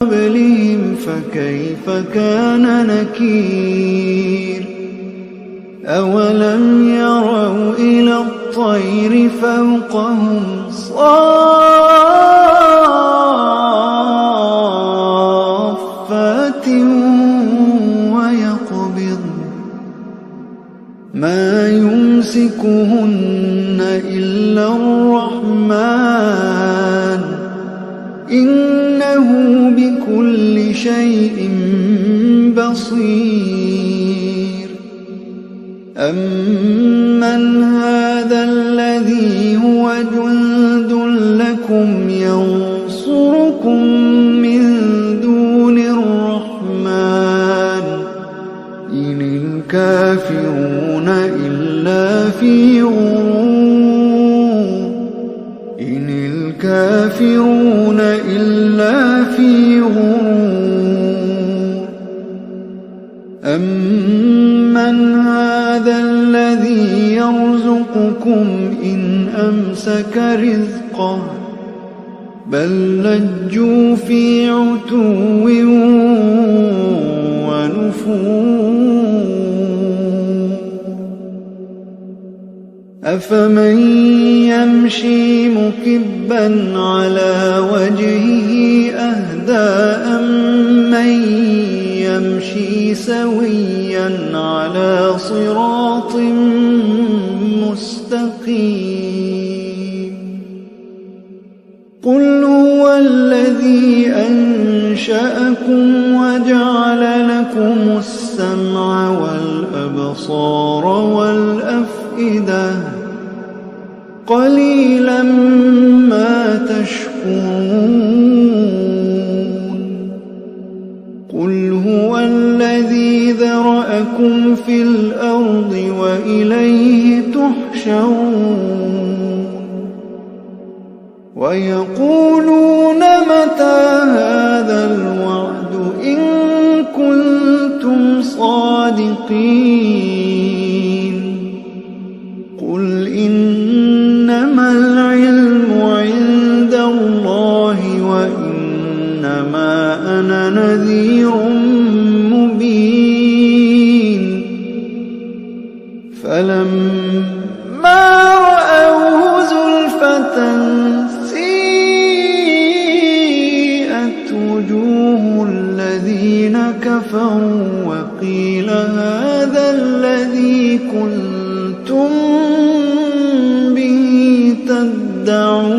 قبلهم فكيف كان نكير أولم يروا إلى الطير فوقهم صافات ويقبض ما يمسكهن إلا الرحمن إنه بكل شيء بصير أمن هذا الذي هو جند لكم ينصركم من دون الرحمن إن الكافرون إلا في غرور إن الكافرون إلا في غرور أمن هذا الذي يرزقكم إن أمسك رزقه بل لجوا في عتو ونفور أفمن يمشي مكبا على وجهه أهدى أمن يمشي سويا على صراط مستقيم قل هو الذي أنشأكم وجعل لكم السمع والأبصار والأفئدة قليلا ما تشكرون قل هو الذي ذرأكم في الأرض وإليه تحشرون ويقولون متى هذا الوعد إن كنتم صادقين قل إنما العلم عند الله وإنما أنا نذير مبين فلما